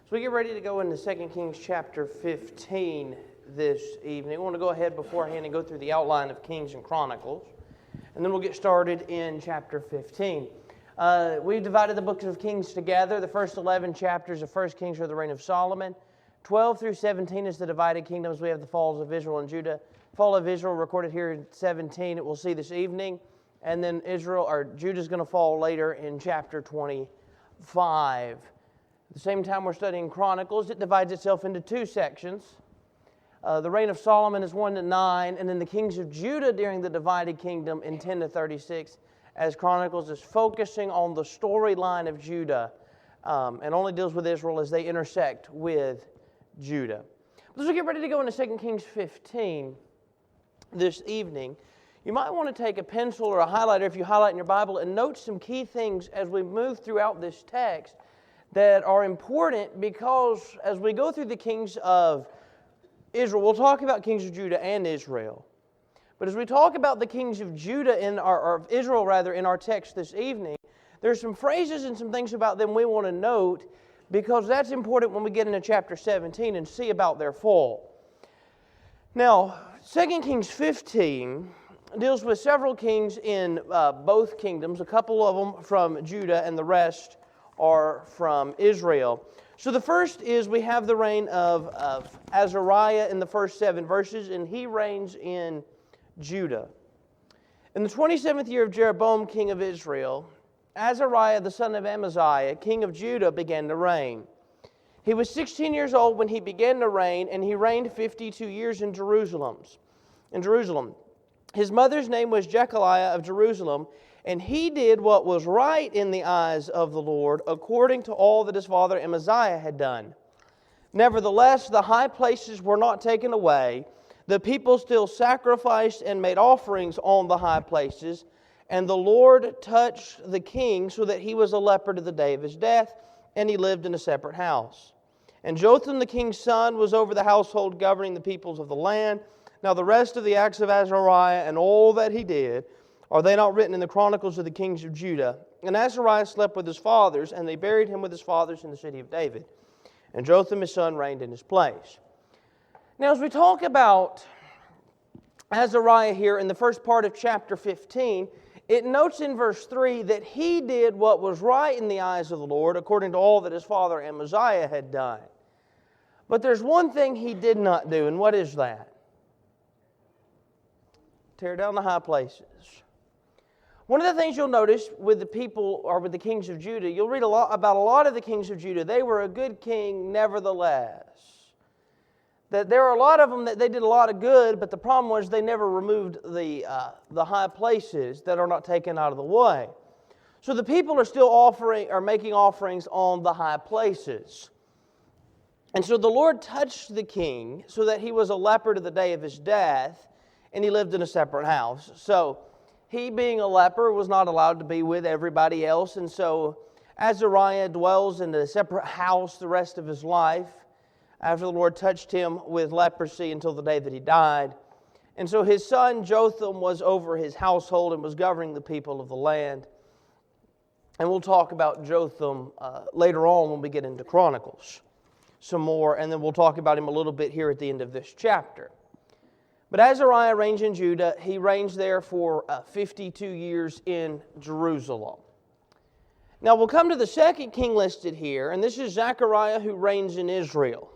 So we get ready to go into 2 Kings chapter 15 this evening. I want to go ahead beforehand and go through the outline of Kings and Chronicles, and then we'll get started in chapter 15. We've divided the books of Kings together. The first 11 chapters of 1 Kings are the reign of Solomon. 12 through 17 is the divided kingdoms. We have the falls of Israel and Judah. Fall of Israel recorded here in 17. It we'll see this evening. And then Judah's going to fall later in chapter 25. At the same time we're studying Chronicles, it divides itself into two sections. The reign of Solomon is 1 to 9, and then the kings of Judah during the divided kingdom in 10 to 36, as Chronicles is focusing on the storyline of Judah and only deals with Israel as they intersect with Judah. But as we get ready to go into 2 Kings 15 this evening, you might want to take a pencil or a highlighter if you highlight in your Bible and note some key things as we move throughout this text that are important, because as we go through the kings of Israel, we'll talk about kings of Judah and Israel. But as we talk about the kings of Judah or Israel rather, in our text this evening, there's some phrases and some things about them we want to note, because that's important when we get into chapter 17 and see about their fall. Now, 2 Kings 15 deals with several kings in both kingdoms, a couple of them from Judah and the rest are from Israel. So the first is we have the reign of Azariah in the first 7 verses, and he reigns in Judah. In the 27th year of Jeroboam, king of Israel, Azariah the son of Amaziah, king of Judah, began to reign. He was 16 years old when he began to reign, and he reigned 52 years in Jerusalem. His mother's name was Jechaliah of Jerusalem, and he did what was right in the eyes of the Lord, according to all that his father Amaziah had done. Nevertheless, the high places were not taken away. The people still sacrificed and made offerings on the high places, and the Lord touched the king so that he was a leper to the day of his death, and he lived in a separate house. And Jotham the king's son was over the household, governing the peoples of the land. Now the rest of the acts of Azariah and all that he did, are they not written in the Chronicles of the kings of Judah? And Azariah slept with his fathers, and they buried him with his fathers in the city of David. And Jotham his son reigned in his place. Now as we talk about Azariah here in the first part of chapter 15, it notes in verse 3 that he did what was right in the eyes of the Lord, according to all that his father Amaziah had done. But there's one thing he did not do, and what is that? Tear down the high places. One of the things you'll notice with the people, or with the kings of Judah, you'll read about a lot of the kings of Judah. They were a good king nevertheless. That there are a lot of them that they did a lot of good, but the problem was they never removed the high places that are not taken out of the way. So the people are still making offerings on the high places. And so the Lord touched the king so that he was a leper to the day of his death, and he lived in a separate house. So he, being a leper, was not allowed to be with everybody else, and so Azariah dwells in a separate house the rest of his life after the Lord touched him with leprosy until the day that he died. And so his son Jotham was over his household and was governing the people of the land. And we'll talk about Jotham later on when we get into Chronicles some more, and then we'll talk about him a little bit here at the end of this chapter. But Azariah reigns in Judah. He reigns there for 52 years in Jerusalem. Now we'll come to the second king listed here, and this is Zechariah, who reigns in Israel.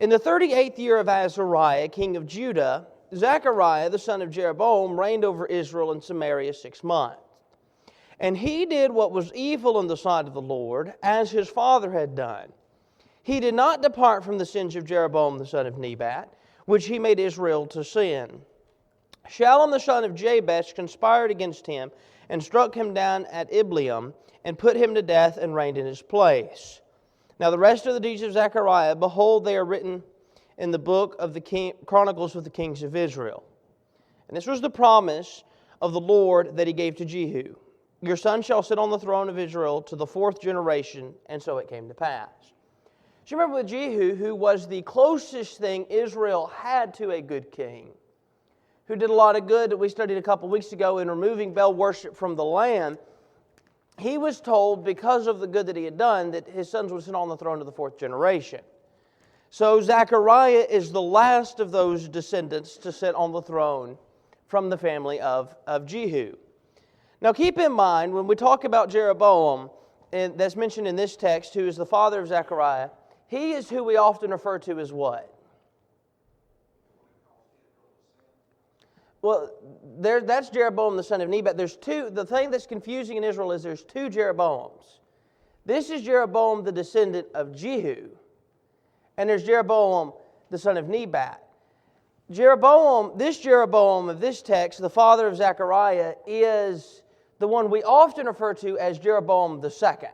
In the 38th year of Azariah, king of Judah, Zechariah, the son of Jeroboam, reigned over Israel and Samaria 6 months. And he did what was evil in the sight of the Lord, as his father had done. He did not depart from the sins of Jeroboam, the son of Nebat, which he made Israel to sin. Shallum the son of Jabesh conspired against him, and struck him down at Ibleam, and put him to death, and reigned in his place. Now the rest of the deeds of Zechariah, behold, they are written in the book of the Chronicles of the kings of Israel. And this was the promise of the Lord that he gave to Jehu. Your son shall sit on the throne of Israel to the 4th generation, and so it came to pass. So you remember with Jehu, who was the closest thing Israel had to a good king, who did a lot of good that we studied a couple weeks ago in removing Baal worship from the land. he was told, because of the good that he had done, that his sons would sit on the throne of the fourth generation. So Zechariah is the last of those descendants to sit on the throne from the family of Jehu. Now keep in mind, when we talk about Jeroboam, and that's mentioned in this text, who is the father of Zechariah, he is who we often refer to as what? Well, that's Jeroboam the son of Nebat. There's two. The thing that's confusing in Israel is there's two Jeroboams. This is Jeroboam the descendant of Jehu, and there's Jeroboam the son of Nebat. This Jeroboam of this text, the father of Zechariah, is the one we often refer to as Jeroboam the second.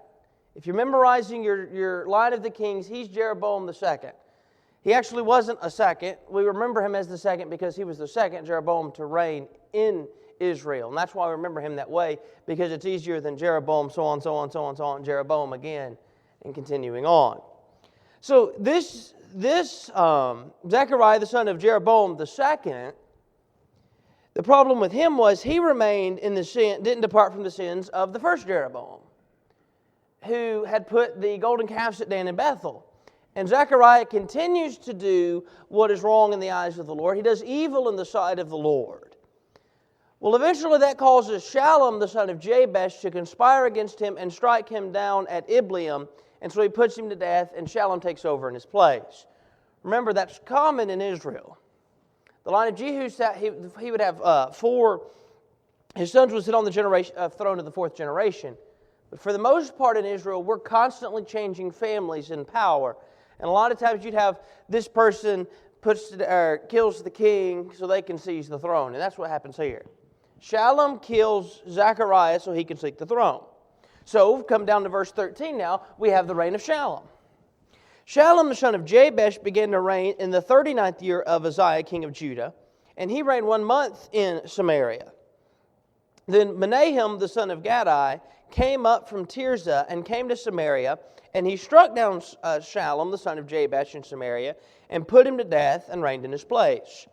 If you're memorizing your line of the kings, he's Jeroboam the second. He actually wasn't a second. We remember him as the second because he was the second Jeroboam to reign in Israel. And that's why we remember him that way, because it's easier than Jeroboam, so on, so on, so on, so on, Jeroboam again, and continuing on. So this Zechariah, the son of Jeroboam the second, the problem with him was he remained in the sin, didn't depart from the sins of the first Jeroboam, who had put the golden calves at Dan in Bethel. And Zechariah continues to do what is wrong in the eyes of the Lord. He does evil in the sight of the Lord. Well, eventually that causes Shallum, the son of Jabesh, to conspire against him and strike him down at Ibleam. And so he puts him to death, and Shallum takes over in his place. Remember, that's common in Israel. The line of Jehu, he would have his sons would sit on the throne of the fourth generation. But for the most part in Israel, we're constantly changing families in power. And a lot of times you'd have this person kills the king so they can seize the throne. And that's what happens here. Shallum kills Zechariah so he can seek the throne. So, come down to verse 13 now, we have the reign of Shallum. Shallum, the son of Jabesh, began to reign in the 39th year of Uzziah, king of Judah, and he reigned 1 month in Samaria. Then Menehum, the son of Gaddafi, came up from Tirzah and came to Samaria, and he struck down Shallum, the son of Jabesh, in Samaria, and put him to death and reigned in his place.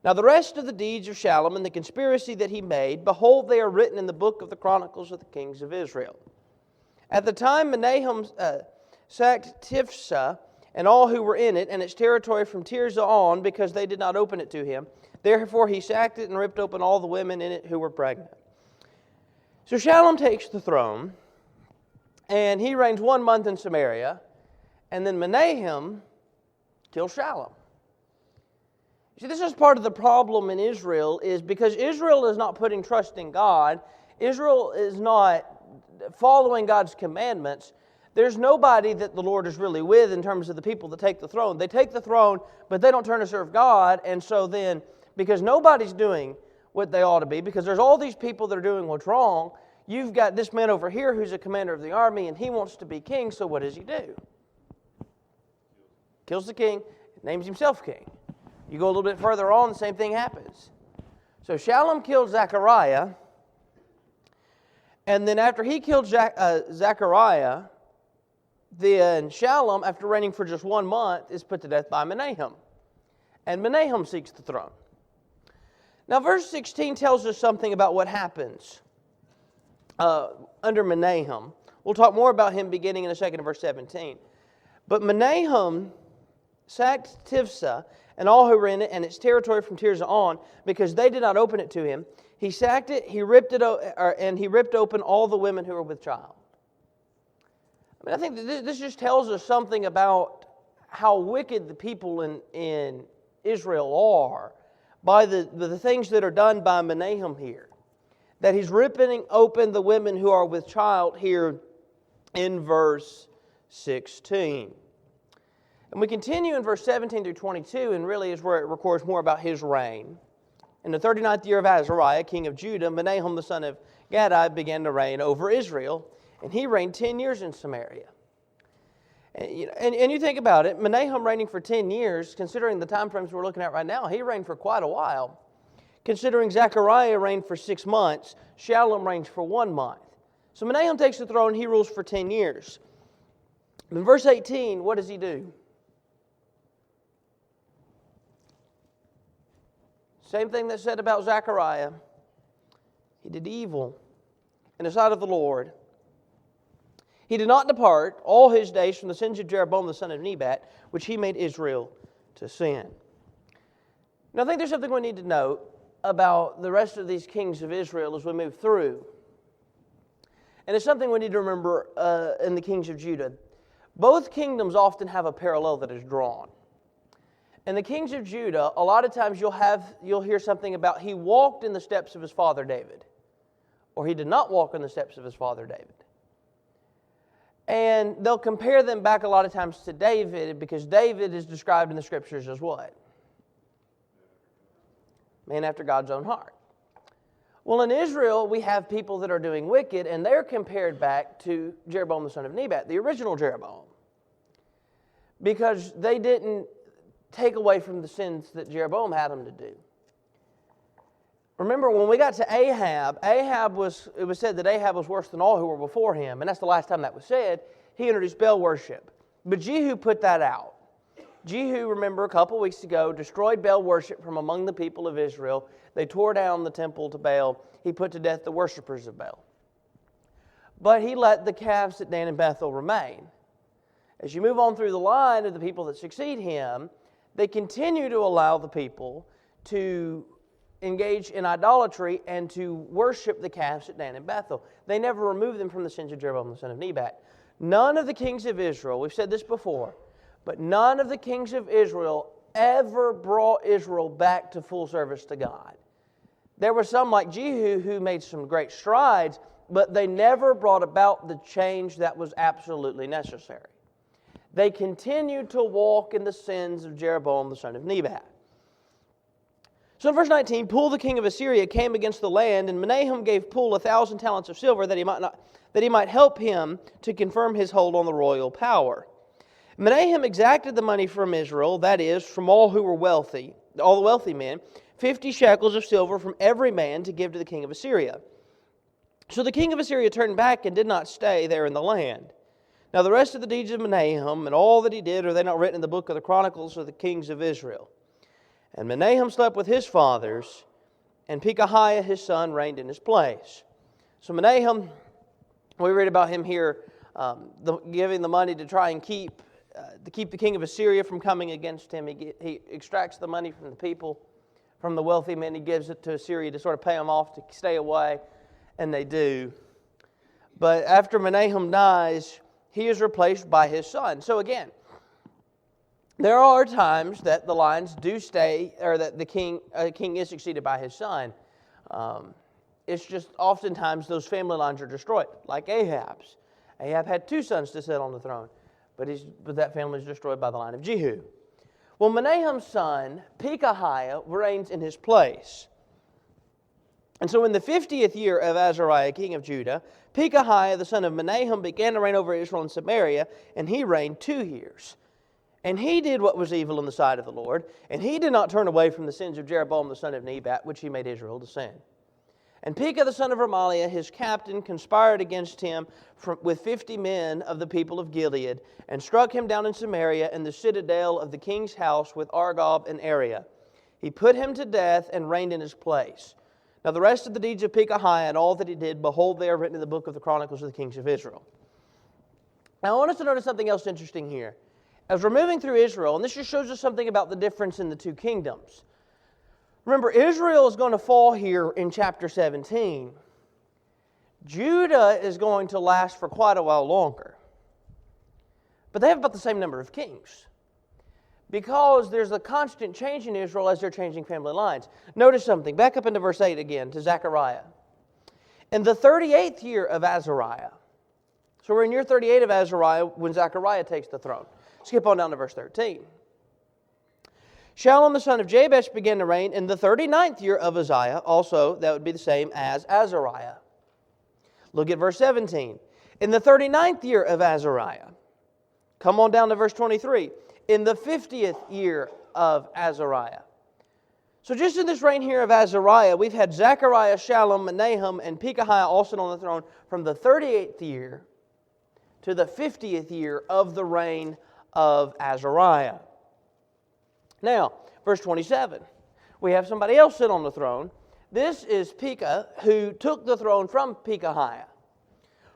Now the rest of the deeds of Shallum and the conspiracy that he made, behold, they are written in the book of the Chronicles of the kings of Israel. At the time Menehum sacked Tifsah and all who were in it, and its territory from Tirzah on, because they did not open it to him. Therefore he sacked it and ripped open all the women in it who were pregnant. So Shallum takes the throne, and he reigns 1 month in Samaria, and then Menehum kills Shallum. See, this is part of the problem in Israel, is because Israel is not putting trust in God, Israel is not following God's commandments. There's nobody that the Lord is really with in terms of the people that take the throne. They take the throne, but they don't turn to serve God, and so then, because nobody's doing what they ought to be, because there's all these people that are doing what's wrong, you've got this man over here who's a commander of the army, and he wants to be king, so what does he do? Kills the king, names himself king. You go a little bit further on, the same thing happens. So Shallum killed Zechariah, and then after he killed Zechariah, then Shallum, after reigning for just 1 month, is put to death by Menehum. And Menehum seeks the throne. Now verse 16 tells us something about what happens under Menehum. We'll talk more about him beginning in a second in verse 17. But Menehum sacked Tifsah and all who were in it, and its territory from Tirzah on, because they did not open it to him. He sacked it, he ripped open all the women who were with child. I mean, I think that this just tells us something about how wicked the people in Israel are by the things that are done by Menehum here. That he's ripping open the women who are with child here in verse 16. And we continue in verse 17 through 22, and really is where it records more about his reign. In the 39th year of Azariah, king of Judah, Menehum the son of Gaddafi began to reign over Israel, and he reigned 10 years in Samaria. And you think about it, Menehum reigning for 10 years, considering the time frames we're looking at right now, he reigned for quite a while. Considering Zechariah reigned for 6 months, Shallum reigns for 1 month. So Menehum takes the throne, he rules for 10 years. In verse 18, what does he do? Same thing that's said about Zechariah. He did evil in the sight of the Lord, He did not depart all his days from the sins of Jeroboam the son of Nebat, which he made Israel to sin. Now I think there's something we need to note about the rest of these kings of Israel as we move through. And it's something we need to remember in the kings of Judah. Both kingdoms often have a parallel that is drawn. In the kings of Judah, a lot of times you'll hear something about he walked in the steps of his father David, or he did not walk in the steps of his father David. And they'll compare them back a lot of times to David, because David is described in the Scriptures as what? Man after God's own heart. Well, in Israel, we have people that are doing wicked, and they're compared back to Jeroboam the son of Nebat, the original Jeroboam, because they didn't take away from the sins that Jeroboam had them to do. Remember, when we got to Ahab, it was said that Ahab was worse than all who were before him, and that's the last time that was said. He introduced Baal worship. But Jehu put that out. Jehu, remember, a couple weeks ago, destroyed Baal worship from among the people of Israel. They tore down the temple to Baal. He put to death the worshipers of Baal. But he let the calves at Dan and Bethel remain. As you move on through the line of the people that succeed him, they continue to allow the people to engage in idolatry and to worship the calves at Dan and Bethel. They never remove them from the sins of Jeroboam the son of Nebat. None of the kings of Israel, we've said this before, but none of the kings of Israel ever brought Israel back to full service to God. There were some like Jehu who made some great strides, but they never brought about the change that was absolutely necessary. They continued to walk in the sins of Jeroboam the son of Nebat. So in verse 19, Pul the king of Assyria came against the land, and Menehum gave Pul 1,000 talents of silver that he might help him to confirm his hold on the royal power. Menehum exacted the money from Israel, that is, from all who were wealthy, all the wealthy men, 50 shekels of silver from every man to give to the king of Assyria. So the king of Assyria turned back and did not stay there in the land. Now the rest of the deeds of Menehum and all that he did, are they not written in the book of the Chronicles of the kings of Israel? And Menehum slept with his fathers, and Pekahiah his son reigned in his place. So Menehum, we read about him here, giving the money to try and keep the king of Assyria from coming against him. He extracts the money from the people, from the wealthy men. He gives it to Assyria to sort of pay them off to stay away, and they do. But after Menehum dies, he is replaced by his son. So again, there are times that the lines do stay, or that the king is succeeded by his son. It's just oftentimes those family lines are destroyed, like Ahab's. Ahab had 2 sons to sit on the throne, but that family is destroyed by the line of Jehu. Well, Menehum's son, Pekahiah, reigns in his place. And so in the 50th year of Azariah, king of Judah, Pekahiah, the son of Menehum, began to reign over Israel and Samaria, and he reigned 2 years. And he did what was evil in the sight of the Lord, and he did not turn away from the sins of Jeroboam the son of Nebat, which he made Israel to sin. And Pekah the son of Remaliah, his captain, conspired against him with 50 men of the people of Gilead, and struck him down in Samaria in the citadel of the king's house with Argob and Ariah. He put him to death and reigned in his place. Now the rest of the deeds of Pekahiah and all that he did, behold, they are written in the book of the Chronicles of the kings of Israel. Now I want us to notice something else interesting here. As we're moving through Israel, and this just shows us something about the difference in the 2 kingdoms. Remember, Israel is going to fall here in chapter 17. Judah is going to last for quite a while longer. But they have about the same number of kings, because there's a constant change in Israel as they're changing family lines. Notice something. Back up into verse 8 again to Zechariah. In the 38th year of Azariah, so we're in year 38 of Azariah when Zechariah takes the throne. Skip on down to verse 13. Shallum the son of Jabesh began to reign in the 39th year of Uzziah. Also, that would be the same as Azariah. Look at verse 17. In the 39th year of Azariah. Come on down to verse 23. In the 50th year of Azariah. So just in this reign here of Azariah, we've had Zechariah, Shallum, Menehum, and Pekahiah all sit on the throne from the 38th year to the 50th year of the reign of Azariah. Now, verse 27. We have somebody else sit on the throne. This is Pekah, who took the throne from Pekahiah.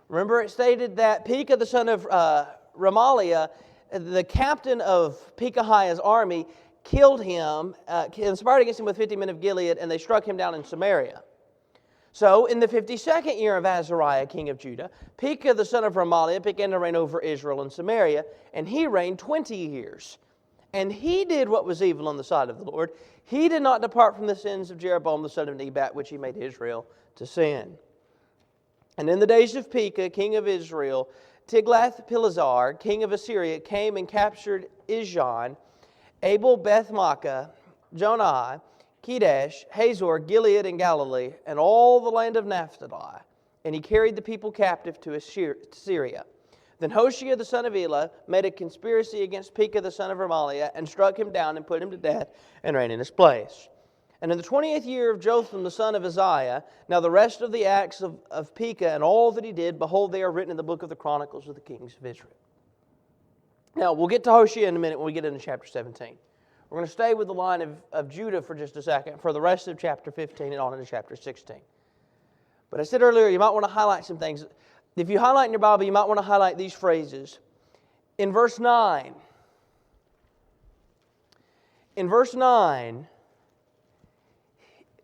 Remember, it stated that Pekah, the son of Remaliah, the captain of Pekahiah's army, killed him, conspired against him with 50 men of Gilead, and they struck him down in Samaria. So, in the 52nd year of Azariah, king of Judah, Pekah, the son of Remaliah, began to reign over Israel and Samaria, and he reigned 20 years. And he did what was evil in the sight of the Lord. He did not depart from the sins of Jeroboam, the son of Nebat, which he made Israel to sin. And in the days of Pekah, king of Israel, Tiglath-Pileser, king of Assyria, came and captured Ijon, Abel, Beth-Maachah, Jonah, Kedesh, Hazor, Gilead, and Galilee, and all the land of Naphtali. And he carried the people captive to Assyria. Then Hoshea the son of Elah made a conspiracy against Pekah the son of Remaliah, and struck him down and put him to death, and reigned in his place. And in the 20th year of Jotham the son of Uzziah, now the rest of the acts of Pekah and all that he did, behold, they are written in the book of the Chronicles of the kings of Israel. Now, we'll get to Hoshea in a minute when we get into chapter 17. We're going to stay with the line of Judah for just a second for the rest of chapter 15 and on into chapter 16. But I said earlier, you might want to highlight some things. If you highlight in your Bible, you might want to highlight these phrases. In verse 9,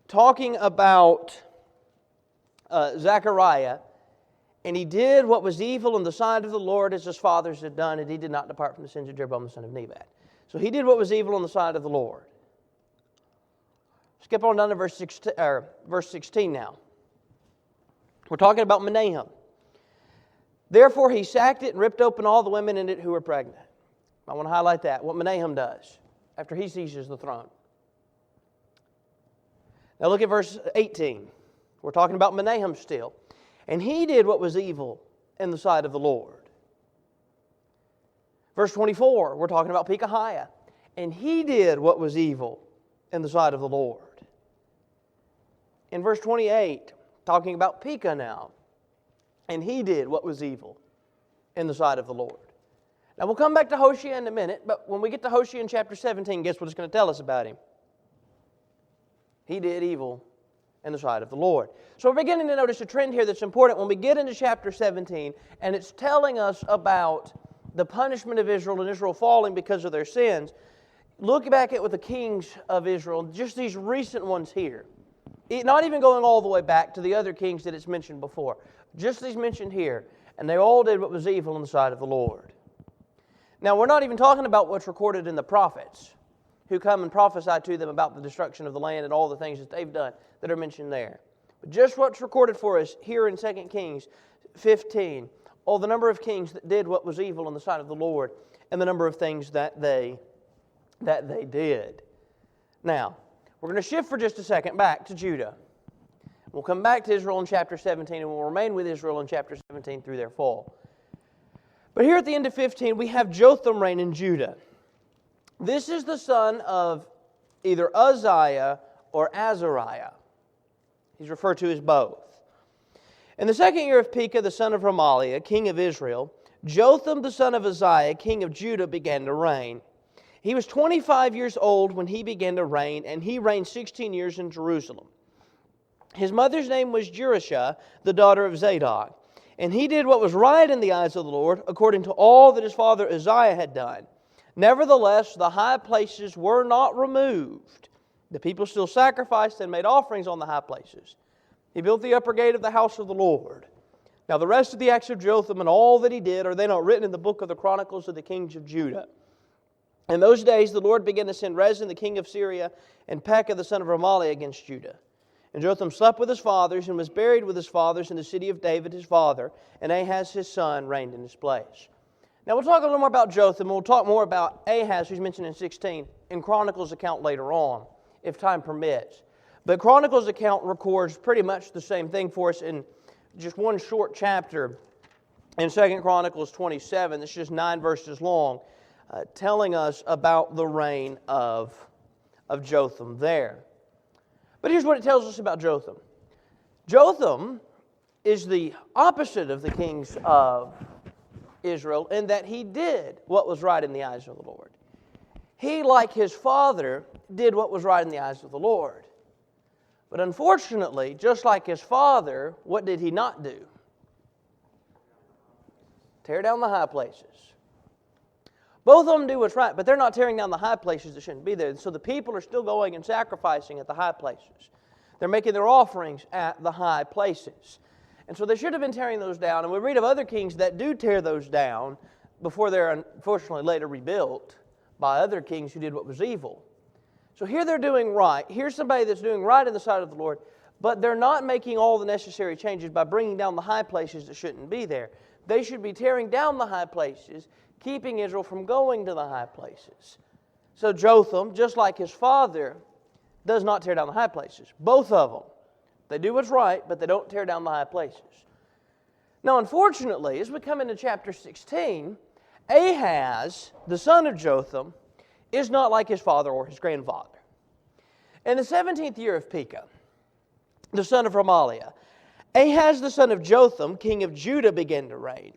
talking about Zechariah, and he did what was evil in the sight of the Lord as his fathers had done, and he did not depart from the sins of Jeroboam the son of Nebat. So he did what was evil in the sight of the Lord. Skip on down to verse 16 now. We're talking about Menehum. Therefore he sacked it and ripped open all the women in it who were pregnant. I want to highlight that, what Menehum does after he seizes the throne. Now look at verse 18. We're talking about Menehum still. And he did what was evil in the sight of the Lord. Verse 24, we're talking about Pekahiah. And he did what was evil in the sight of the Lord. In verse 28, talking about Pekah now. And he did what was evil in the sight of the Lord. Now we'll come back to Hoshea in a minute, but when we get to Hoshea in chapter 17, guess what it's going to tell us about him? He did evil in the sight of the Lord. So we're beginning to notice a trend here that's important when we get into chapter 17, and it's telling us about the punishment of Israel and Israel falling because of their sins. Look back at with the kings of Israel, just these recent ones here. Not even going all the way back to the other kings that it's mentioned before. Just these mentioned here. And they all did what was evil in the sight of the Lord. Now, we're not even talking about what's recorded in the prophets, who come and prophesy to them about the destruction of the land and all the things that they've done that are mentioned there. But just what's recorded for us here in 2 Kings 15, all the number of kings that did what was evil in the sight of the Lord, and the number of things that they did. Now, we're going to shift for just a second back to Judah. We'll come back to Israel in chapter 17, and we'll remain with Israel in chapter 17 through their fall. But here at the end of 15, we have Jotham reign in Judah. This is the son of either Uzziah or Azariah. He's referred to as both. In the second year of Pekah, the son of Remaliah, king of Israel, Jotham, the son of Uzziah, king of Judah, began to reign. He was 25 years old when he began to reign, and he reigned 16 years in Jerusalem. His mother's name was Jerusha, the daughter of Zadok. And he did what was right in the eyes of the Lord, according to all that his father Uzziah had done. Nevertheless, the high places were not removed. The people still sacrificed and made offerings on the high places. He built the upper gate of the house of the Lord. Now the rest of the acts of Jotham and all that he did, are they not written in the book of the Chronicles of the kings of Judah? In those days the Lord began to send Rezin the king of Syria and Pekah the son of Remaliah against Judah. And Jotham slept with his fathers and was buried with his fathers in the city of David his father, and Ahaz his son reigned in his place. Now we'll talk a little more about Jotham, and we'll talk more about Ahaz, who's mentioned in 16, in Chronicles' account later on, if time permits. But Chronicles' account records pretty much the same thing for us in just one short chapter in 2 Chronicles 27. It's just 9 verses long, telling us about the reign of Jotham there. But here's what it tells us about Jotham. Jotham is the opposite of the kings of Israel in that he did what was right in the eyes of the Lord. He, like his father, did what was right in the eyes of the Lord. But unfortunately, just like his father, what did he not do? Tear down the high places. Both of them do what's right, but they're not tearing down the high places that shouldn't be there. And so the people are still going and sacrificing at the high places. They're making their offerings at the high places. And so they should have been tearing those down. And we read of other kings that do tear those down before they're unfortunately later rebuilt by other kings who did what was evil. So here they're doing right. Here's somebody that's doing right in the sight of the Lord, but they're not making all the necessary changes by bringing down the high places that shouldn't be there. They should be tearing down the high places, keeping Israel from going to the high places. So Jotham, just like his father, does not tear down the high places. Both of them. They do what's right, but they don't tear down the high places. Now, unfortunately, as we come into chapter 16, Ahaz, the son of Jotham, is not like his father or his grandfather. In the 17th year of Pekah, the son of Remaliah, Ahaz, the son of Jotham, king of Judah, began to reign.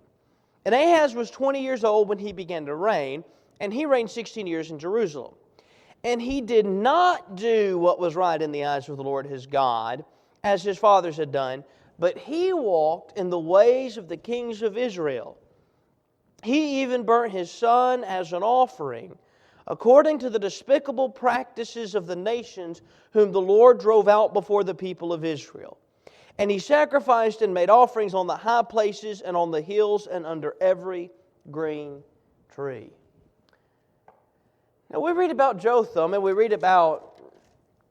And Ahaz was 20 years old when he began to reign, and he reigned 16 years in Jerusalem. And he did not do what was right in the eyes of the Lord his God, as his fathers had done, but he walked in the ways of the kings of Israel. He even burnt his son as an offering, according to the despicable practices of the nations whom the Lord drove out before the people of Israel. And he sacrificed and made offerings on the high places and on the hills and under every green tree. Now we read about Jotham and we read about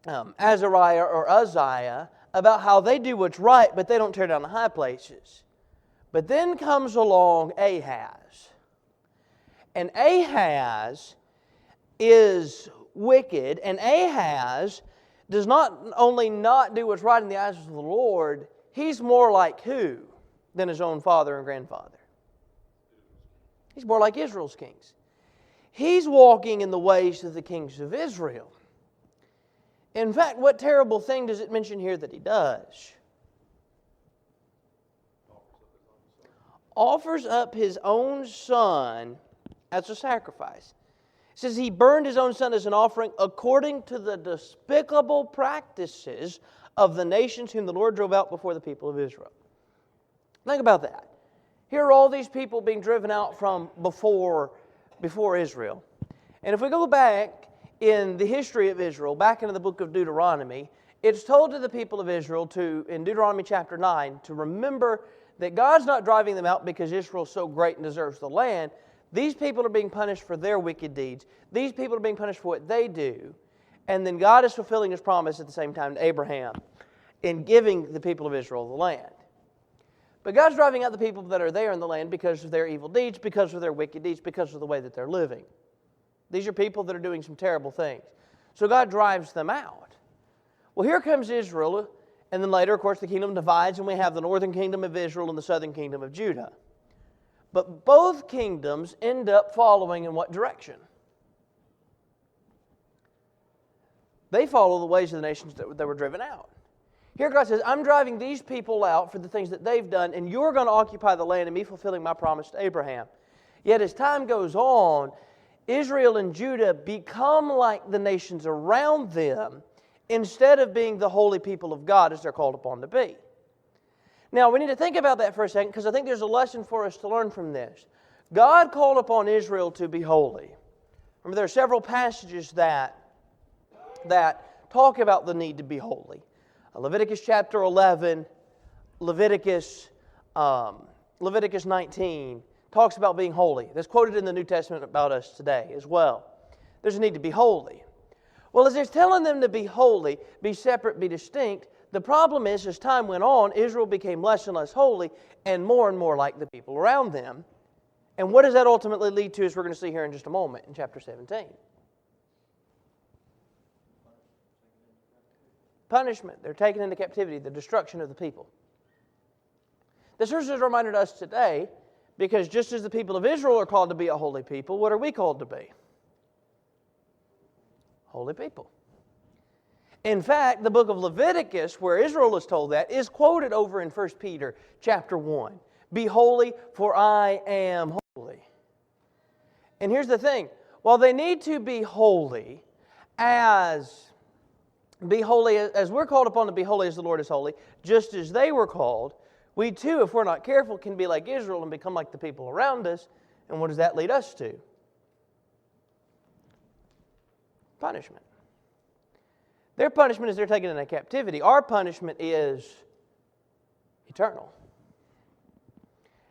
Azariah or Uzziah, about how they do what's right, but they don't tear down the high places. But then comes along Ahaz. And Ahaz is wicked, and Ahaz does not only not do what's right in the eyes of the Lord, he's more like who than his own father and grandfather? He's more like Israel's kings. He's walking in the ways of the kings of Israel. In fact, what terrible thing does it mention here that he does? Offers up his own son as a sacrifice. It says he burned his own son as an offering according to the despicable practices of the nations whom the Lord drove out before the people of Israel. Think about that. Here are all these people being driven out from before Israel. And if we go back in the history of Israel, back into the book of Deuteronomy, it's told to the people of Israel in Deuteronomy chapter 9, to remember that God's not driving them out because Israel's so great and deserves the land. These people are being punished for their wicked deeds. These people are being punished for what they do. And then God is fulfilling His promise at the same time to Abraham in giving the people of Israel the land. But God's driving out the people that are there in the land because of their evil deeds, because of their wicked deeds, because of the way that they're living. These are people that are doing some terrible things. So God drives them out. Well, here comes Israel, and then later, of course, the kingdom divides, and we have the northern kingdom of Israel and the southern kingdom of Judah. But both kingdoms end up following in what direction? They follow the ways of the nations that were driven out. Here God says, I'm driving these people out for the things that they've done, and you're going to occupy the land and me fulfilling my promise to Abraham. Yet as time goes on, Israel and Judah become like the nations around them instead of being the holy people of God as they're called upon to be. Now, we need to think about that for a second because I think there's a lesson for us to learn from this. God called upon Israel to be holy. Remember, there are several passages that talk about the need to be holy. Leviticus chapter 11, Leviticus 19 talks about being holy. That's quoted in the New Testament about us today as well. There's a need to be holy. Well, as it's telling them to be holy, be separate, be distinct, the problem is, as time went on, Israel became less and less holy and more like the people around them. And what does that ultimately lead to, as we're going to see here in just a moment in chapter 17? Punishment. They're taken into captivity, the destruction of the people. This verse is a reminder to us today, because just as the people of Israel are called to be a holy people, what are we called to be? Holy people. In fact, the book of Leviticus, where Israel is told that, is quoted over in 1 Peter chapter 1. Be holy, for I am holy. And here's the thing. While they need to be holy as we're called upon to be holy as the Lord is holy, just as they were called, we too, if we're not careful, can be like Israel and become like the people around us. And what does that lead us to? Punishment. Their punishment is they're taken into captivity. Our punishment is eternal.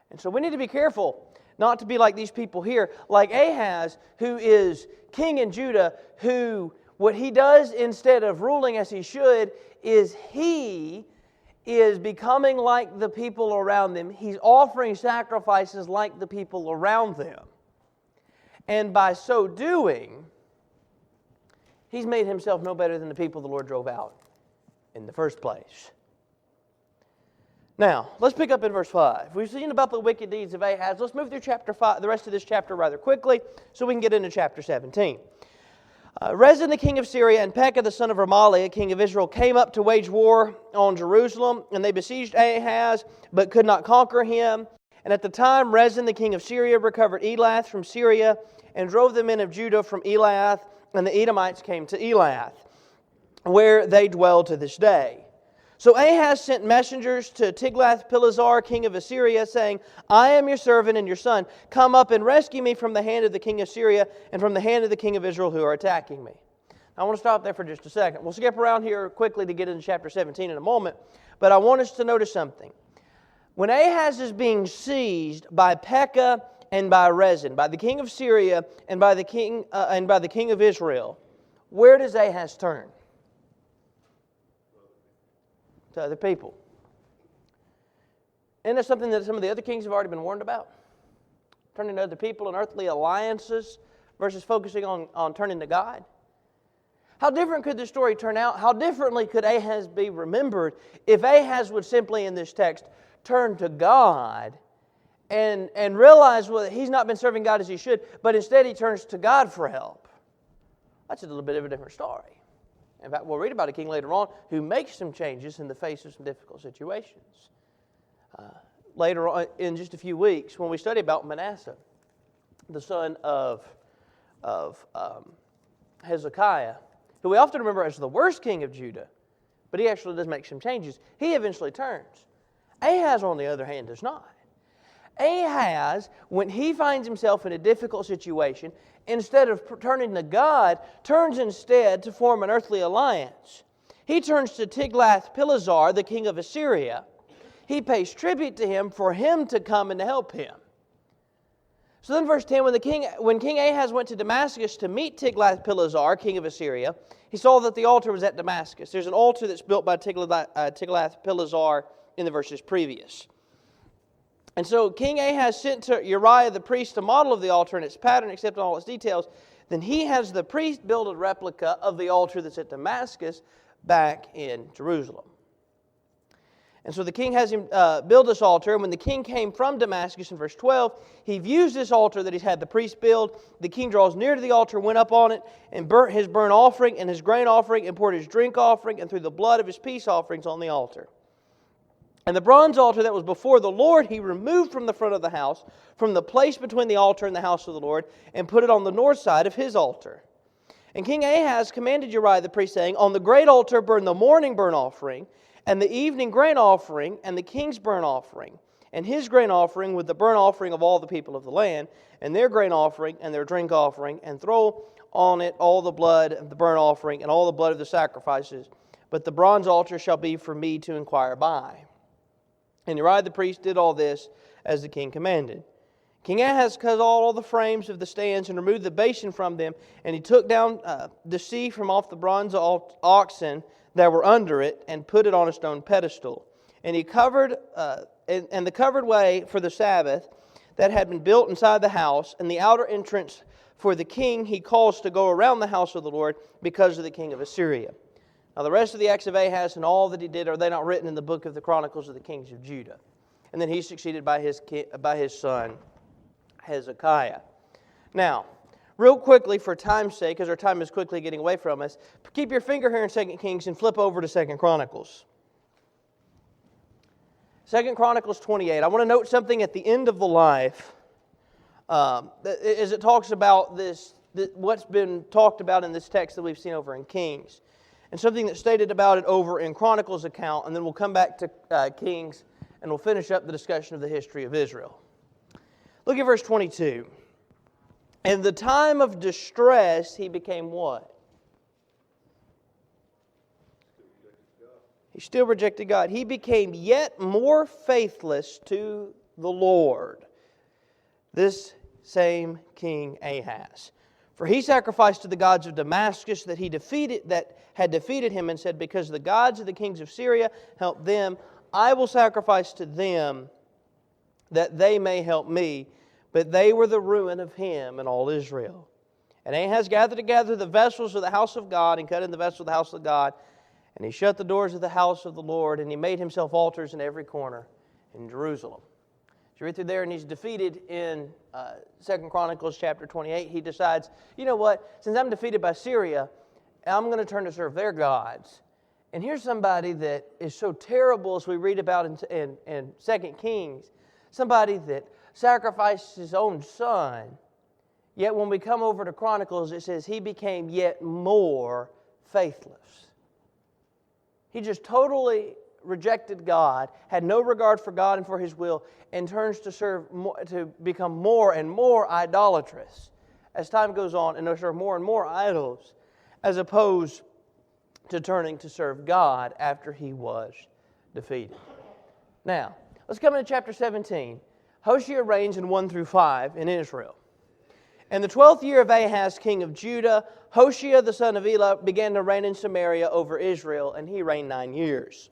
And so we need to be careful not to be like these people here, like Ahaz, who is king in Judah, who what he does instead of ruling as he should is he is becoming like the people around them. He's offering sacrifices like the people around them. And by so doing, he's made himself no better than the people the Lord drove out in the first place. Now, let's pick up in verse 5. We've seen about the wicked deeds of Ahaz. Let's move through chapter 5, the rest of this chapter rather quickly so we can get into chapter 17. Rezin, the king of Syria, and Pekah, the son of Remaliah, king of Israel, came up to wage war on Jerusalem, and they besieged Ahaz, but could not conquer him. And at the time, Rezin, the king of Syria, recovered Elath from Syria, and drove the men of Judah from Elath, and the Edomites came to Elath, where they dwell to this day. So Ahaz sent messengers to Tiglath-Pileser, king of Assyria, saying, I am your servant and your son. Come up and rescue me from the hand of the king of Syria and from the hand of the king of Israel who are attacking me. Now, I want to stop there for just a second. We'll skip around here quickly to get into chapter 17 in a moment, but I want us to notice something. When Ahaz is being seized by Pekah and by Rezin, by the king of Syria and by the king of Israel, where does Ahaz turn? To other people. Isn't that something that some of the other kings have already been warned about? Turning to other people and earthly alliances versus focusing on turning to God. How different could this story turn out? How differently could Ahaz be remembered if Ahaz would simply in this text turn to God and realize well, that he's not been serving God as he should, but instead he turns to God for help? That's a little bit of a different story. In fact, we'll read about a king later on who makes some changes in the face of some difficult situations. Later on, in just a few weeks, when we study about Manasseh, the son of Hezekiah, who we often remember as the worst king of Judah, but he actually does make some changes. He eventually turns. Ahaz, on the other hand, does not. Ahaz, when he finds himself in a difficult situation, instead of turning to God, turns instead to form an earthly alliance. He turns to Tiglath-Pileser, the king of Assyria. He pays tribute to him for him to come and to help him. So then verse 10, when King Ahaz went to Damascus to meet Tiglath-Pileser, king of Assyria, he saw that the altar was at Damascus. There's an altar that's built by Tiglath-Pileser in the verses previous. And so King Ahaz sent to Uriah the priest a model of the altar and its pattern, except in all its details. Then he has the priest build a replica of the altar that's at Damascus back in Jerusalem. And so the king has him build this altar. And when the king came from Damascus in verse 12, he views this altar that he's had the priest build. The king draws near to the altar, went up on it, and burnt his burnt offering and his grain offering, and poured his drink offering, and threw the blood of his peace offerings on the altar. And the bronze altar that was before the Lord he removed from the front of the house, from the place between the altar and the house of the Lord, and put it on the north side of his altar. And King Ahaz commanded Uriah the priest, saying, On the great altar burn the morning burnt offering, and the evening grain offering, and the king's burnt offering, and his grain offering with the burnt offering of all the people of the land, and their grain offering and their drink offering, and throw on it all the blood of the burnt offering, and all the blood of the sacrifices. But the bronze altar shall be for me to inquire by. And Uriah the priest did all this as the king commanded. King Ahaz cut all the frames of the stands and removed the basin from them, and he took down the sea from off the bronze oxen that were under it, and put it on a stone pedestal. And he covered and the covered way for the Sabbath that had been built inside the house, and the outer entrance for the king he caused to go around the house of the Lord because of the king of Assyria. Now the rest of the acts of Ahaz and all that he did, are they not written in the book of the Chronicles of the kings of Judah? And then he's succeeded by his son Hezekiah. Now, real quickly, for time's sake, because our time is quickly getting away from us, keep your finger here in 2 Kings and flip over to 2 Chronicles. 2 Chronicles 28. I want to note something at the end of the life as it talks about what's been talked about in this text that we've seen over in Kings. And something that's stated about it over in Chronicles account, and then we'll come back to Kings and we'll finish up the discussion of the history of Israel. Look at verse 22. In the time of distress, he became what? He still rejected God. He became yet more faithless to the Lord. This same King Ahaz. For he sacrificed to the gods of Damascus that had defeated him, and said, because the gods of the kings of Syria helped them, I will sacrifice to them that they may help me. But they were the ruin of him and all Israel. And Ahaz gathered together the vessels of the house of God, and cut in the vessels of the house of God. And he shut the doors of the house of the Lord, and he made himself altars in every corner in Jerusalem. So you read through there, and he's defeated in 2 Chronicles chapter 28. He decides, you know what, since I'm defeated by Syria, I'm going to turn to serve their gods. And here's somebody that is so terrible, as we read about in 2 Kings, somebody that sacrificed his own son. Yet when we come over to Chronicles, it says he became yet more faithless. He just totally rejected God, had no regard for God and for His will, and turns to become more and more idolatrous as time goes on, and to serve more and more idols, as opposed to turning to serve God after he was defeated. Now, let's come into chapter 17. Hoshea reigns in 1 through 5 in Israel. In the 12th year of Ahaz, king of Judah, Hoshea the son of Elah began to reign in Samaria over Israel, and he reigned 9 years.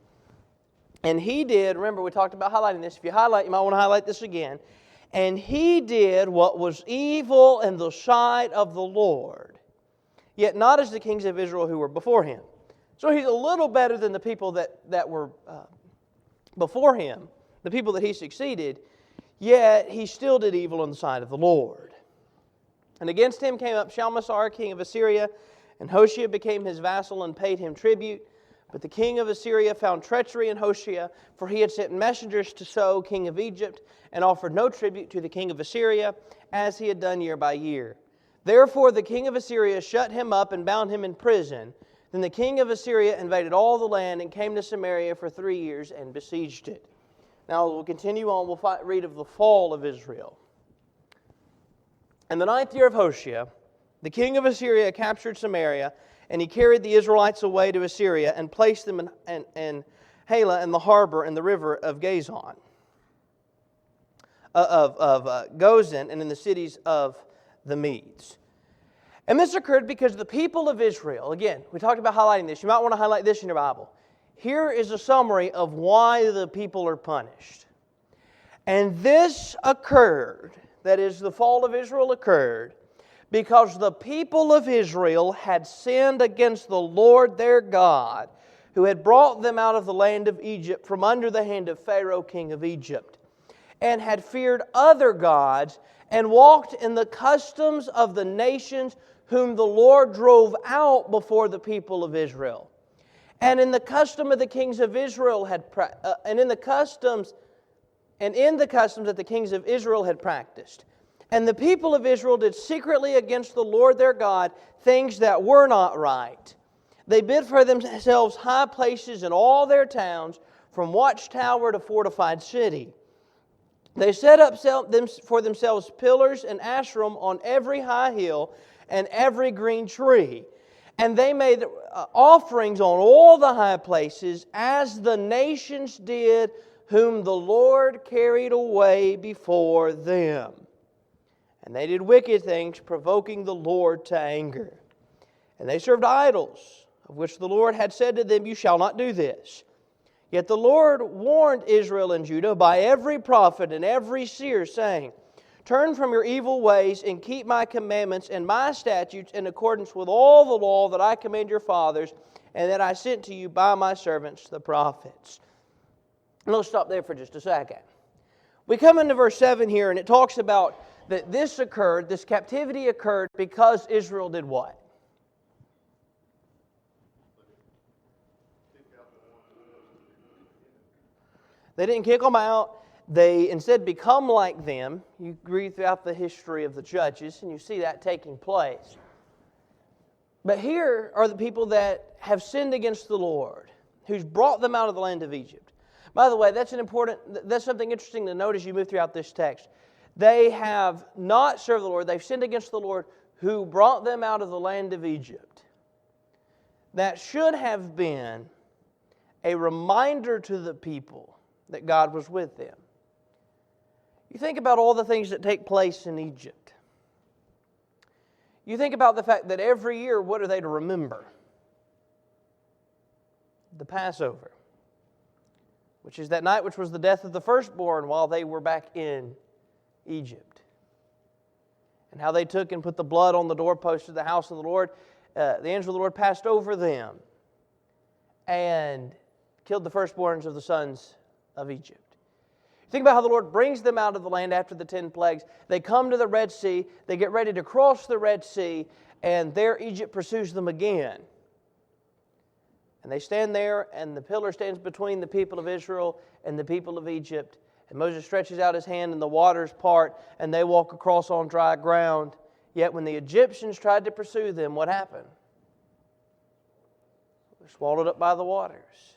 And he did, remember we talked about highlighting this. If you highlight, you might want to highlight this again. And he did what was evil in the sight of the Lord, yet not as the kings of Israel who were before him. So he's a little better than the people that were before him, the people that he succeeded, yet he still did evil in the sight of the Lord. And against him came up Shalmaneser, king of Assyria, and Hoshea became his vassal and paid him tribute. But the king of Assyria found treachery in Hoshea, for he had sent messengers to So, king of Egypt, and offered no tribute to the king of Assyria, as he had done year by year. Therefore the king of Assyria shut him up and bound him in prison. Then the king of Assyria invaded all the land and came to Samaria for 3 years and besieged it. Now we'll continue on. We'll read of the fall of Israel. In the 9th year of Hoshea, the king of Assyria captured Samaria, and he carried the Israelites away to Assyria and placed them in Halah in the harbor in the river of Gozan, Gozan, and in the cities of the Medes. And this occurred because the people of Israel, again, we talked about highlighting this. You might want to highlight this in your Bible. Here is a summary of why the people are punished. And this occurred, that is, the fall of Israel occurred, because the people of Israel had sinned against the Lord their God, who had brought them out of the land of Egypt from under the hand of Pharaoh, king of Egypt, and had feared other gods, and walked in the customs of the nations whom the Lord drove out before the people of Israel. And in the custom of the kings of Israel in the customs that the kings of Israel had practiced. And the people of Israel did secretly against the Lord their God things that were not right. They built for themselves high places in all their towns, from watchtower to fortified city. They set up for themselves pillars and asherim on every high hill and every green tree. And they made offerings on all the high places, as the nations did, whom the Lord carried away before them. And they did wicked things, provoking the Lord to anger. And they served idols, of which the Lord had said to them, "You shall not do this." Yet the Lord warned Israel and Judah by every prophet and every seer, saying, "Turn from your evil ways and keep my commandments and my statutes in accordance with all the law that I command your fathers and that I sent to you by my servants the prophets." And let's stop there for just a second. We come into verse 7 here, and it talks about that this captivity occurred because Israel did what? They didn't kick them out. They instead become like them. You read throughout the history of the judges, and you see that taking place. But here are the people that have sinned against the Lord, who's brought them out of the land of Egypt. By the way, that's something interesting to note as you move throughout this text. They have not served the Lord. They've sinned against the Lord who brought them out of the land of Egypt. That should have been a reminder to the people that God was with them. You think about all the things that take place in Egypt. You think about the fact that every year, what are they to remember? The Passover, which is that night which was the death of the firstborn while they were back in Egypt. And how they took and put the blood on the doorpost of the house of the Lord. The angel of the Lord passed over them and killed the firstborns of the sons of Egypt. Think about how the Lord brings them out of the land after the 10 plagues. They come to the Red Sea. They get ready to cross the Red Sea. And there Egypt pursues them again. And they stand there, and the pillar stands between the people of Israel and the people of Egypt. And Moses stretches out his hand, and the waters part, and they walk across on dry ground. Yet when the Egyptians tried to pursue them, what happened? They're swallowed up by the waters.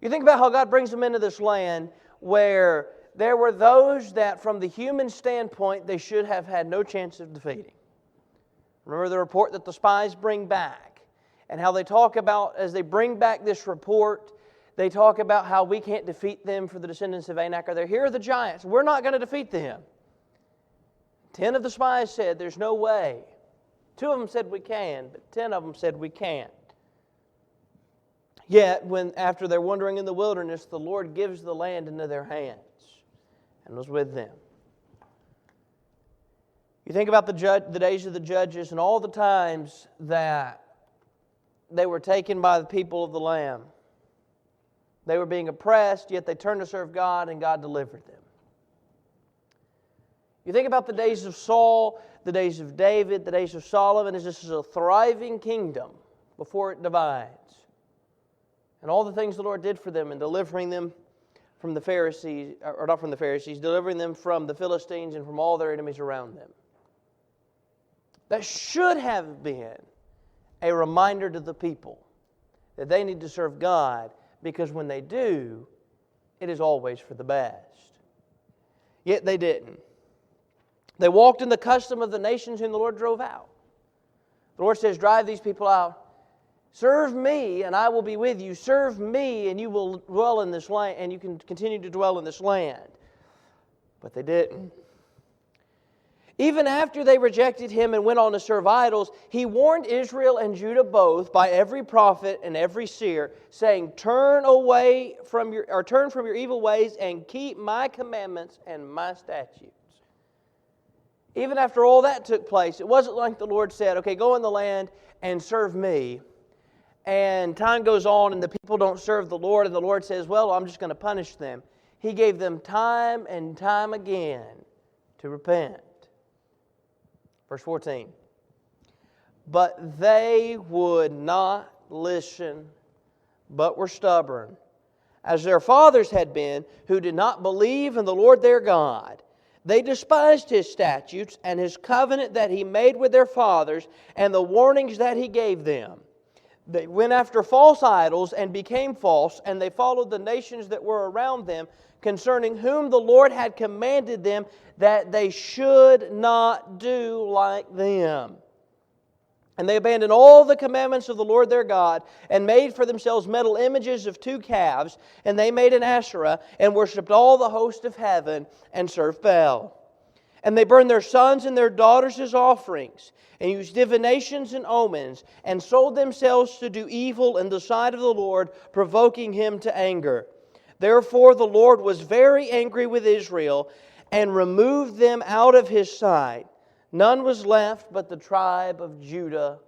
You think about how God brings them into this land where there were those that from the human standpoint they should have had no chance of defeating. Remember the report that the spies bring back and how they talk about, as they bring back this report, they talk about how we can't defeat them for the descendants of Anak. Here are the giants. We're not going to defeat them. 10 of the spies said there's no way. 2 of them said we can, but 10 of them said we can't. Yet, after they're wandering in the wilderness, the Lord gives the land into their hands and was with them. You think about the days of the judges and all the times that they were taken by the people of the Lamb. They were being oppressed, yet they turned to serve God, and God delivered them. You think about the days of Saul, the days of David, the days of Solomon, as this is a thriving kingdom before it divides. And all the things the Lord did for them in delivering them from the Pharisees, or not from the Pharisees, delivering them from the Philistines and from all their enemies around them. That should have been a reminder to the people that they need to serve God, because when they do, it is always for the best. Yet they didn't. They walked in the custom of the nations whom the Lord drove out. The Lord says, drive these people out. Serve me, and I will be with you. Serve me, and you will dwell in this land, and you can continue to dwell in this land. But they didn't. Even after they rejected Him and went on to serve idols, He warned Israel and Judah both by every prophet and every seer, saying, turn from your evil ways and keep my commandments and my statutes. Even after all that took place, it wasn't like the Lord said, okay, go in the land and serve me. And time goes on and the people don't serve the Lord, and the Lord says, well, I'm just going to punish them. He gave them time and time again to repent. Verse 14. But they would not listen, but were stubborn, as their fathers had been, who did not believe in the Lord their God. They despised His statutes and His covenant that He made with their fathers, and the warnings that He gave them. They went after false idols and became false, and they followed the nations that were around them, concerning whom the Lord had commanded them that they should not do like them. And they abandoned all the commandments of the Lord their God, and made for themselves metal images of 2 calves, and they made an Asherah, and worshipped all the host of heaven, and served Baal. And they burned their sons and their daughters as offerings, and used divinations and omens, and sold themselves to do evil in the sight of the Lord, provoking Him to anger. Therefore the Lord was very angry with Israel, and removed them out of His sight. None was left but the tribe of Judah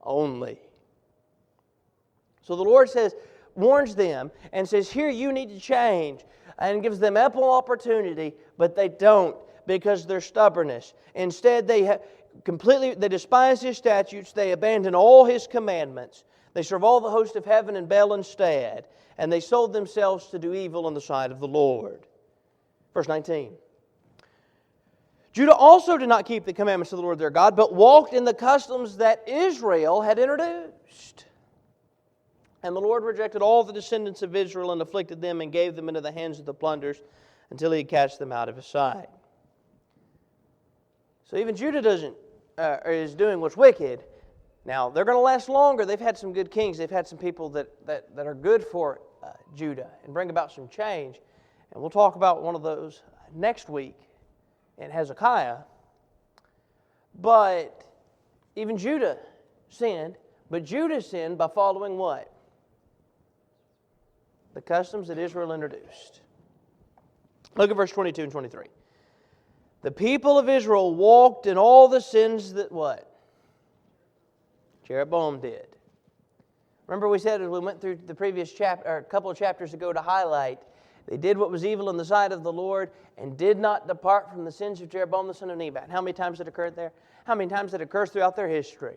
only. So the Lord warns them, and says, here you need to change, and gives them ample opportunity, but they don't, because of their stubbornness. Instead, they despise His statutes, they abandon all His commandments, they serve all the host of heaven and Baal instead, and they sold themselves to do evil in the sight of the Lord. Verse 19. Judah also did not keep the commandments of the Lord their God, but walked in the customs that Israel had introduced. And the Lord rejected all the descendants of Israel and afflicted them and gave them into the hands of the plunderers until He had cast them out of His sight. So even Judah is doing what's wicked. Now, they're going to last longer. They've had some good kings. They've had some people that are good for Judah and bring about some change. And we'll talk about one of those next week in Hezekiah. But even Judah sinned. But Judah sinned by following what? The customs that Israel introduced. Look at verse 22 and 23. The people of Israel walked in all the sins that what? Jeroboam did. Remember we said as we went through the previous chapter, or a couple of chapters ago to highlight, they did what was evil in the sight of the Lord and did not depart from the sins of Jeroboam the son of Nebat. How many times it occurred there? How many times it occurs throughout their history?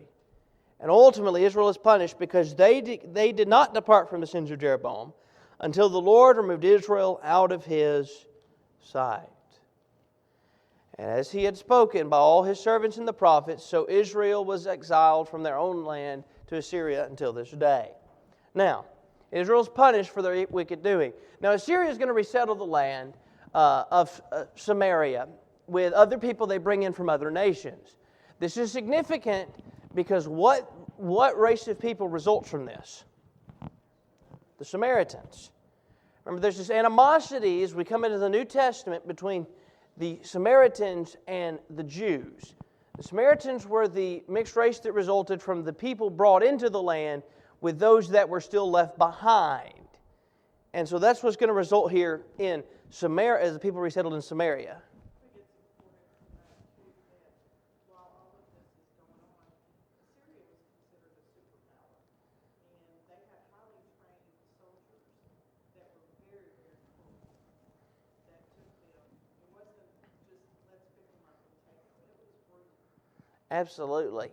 And ultimately Israel is punished because they did not depart from the sins of Jeroboam until the Lord removed Israel out of His sight. And as He had spoken by all His servants and the prophets, so Israel was exiled from their own land to Assyria until this day. Now, Israel's punished for their wicked doing. Now, Assyria is going to resettle the land of Samaria with other people they bring in from other nations. This is significant because what race of people results from this? The Samaritans. Remember, there's this animosity as we come into the New Testament between the Samaritans and the Jews. The Samaritans were the mixed race that resulted from the people brought into the land with those that were still left behind. And so that's what's going to result here in Samaria, as the people resettled in Samaria. Absolutely.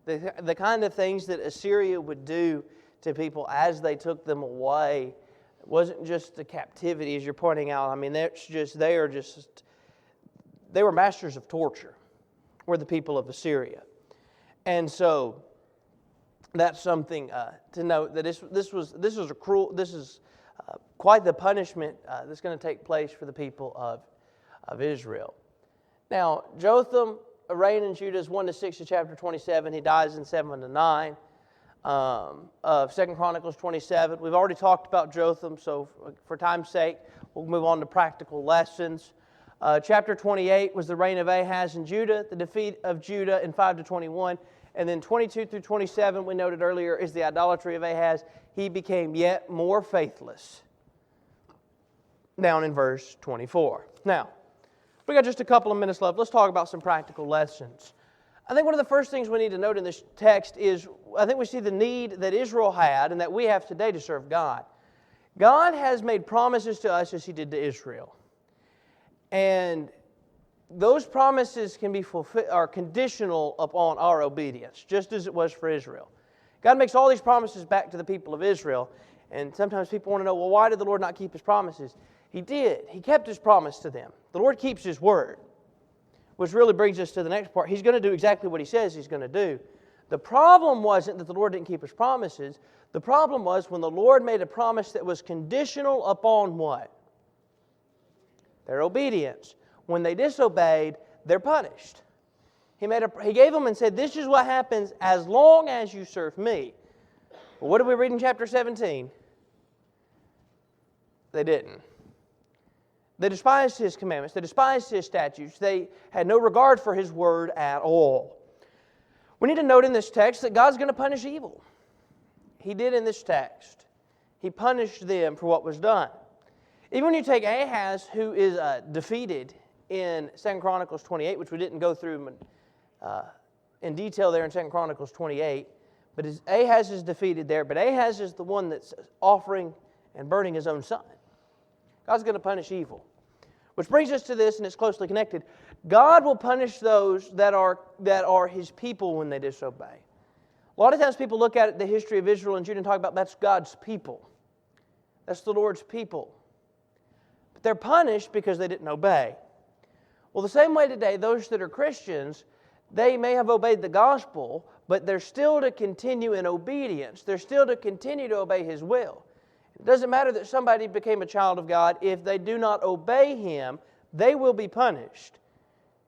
The kind of things that Assyria would do to people as they took them away wasn't just the captivity, as you're pointing out. I mean, they were masters of torture, were the people of Assyria. And so that's something to note, that this is quite the punishment that's going to take place for the people of Israel. Now, Jotham reigned in Judah 1-6 of chapter 27. He dies in 7-9 of 2 Chronicles 27. We've already talked about Jotham, so for time's sake, we'll move on to practical lessons. Chapter 28 was the reign of Ahaz in Judah, the defeat of Judah in 5-21. And then 22 through 27, we noted earlier, is the idolatry of Ahaz. He became yet more faithless. Down in verse 24. Now, we got just a couple of minutes left. Let's talk about some practical lessons. I think one of the first things we need to note in this text is, I think we see the need that Israel had and that we have today to serve God. God has made promises to us as He did to Israel. And those promises can be are conditional upon our obedience, just as it was for Israel. God makes all these promises back to the people of Israel, and sometimes people want to know, well, why did the Lord not keep His promises? He did. He kept His promise to them. The Lord keeps His word, which really brings us to the next part. He's going to do exactly what He says He's going to do. The problem wasn't that the Lord didn't keep His promises. The problem was when the Lord made a promise that was conditional upon what? Their obedience. When they disobeyed, they're punished. He gave them and said, this is what happens as long as you serve me. Well, what did we read in chapter 17? They didn't. They despised His commandments. They despised His statutes. They had no regard for His word at all. We need to note in this text that God's going to punish evil. He did in this text. He punished them for what was done. Even when you take Ahaz, who is defeated in 2 Chronicles 28, which we didn't go through in detail there in 2 Chronicles 28, but Ahaz is defeated there, but Ahaz is the one that's offering and burning his own son. God's going to punish evil. Which brings us to this, and it's closely connected. God will punish those that are His people when they disobey. A lot of times people look at the history of Israel and Judah and talk about that's God's people. That's the Lord's people. But they're punished because they didn't obey. Well, the same way today, those that are Christians, they may have obeyed the gospel, but they're still to continue in obedience. They're still to continue to obey His will. It doesn't matter that somebody became a child of God. If they do not obey Him, they will be punished.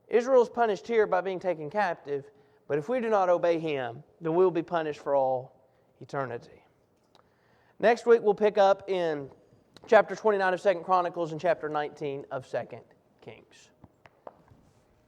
Israel's punished here by being taken captive, but if we do not obey Him, then we will be punished for all eternity. Next week we'll pick up in chapter 29 of 2 Chronicles and chapter 19 of 2 Kings.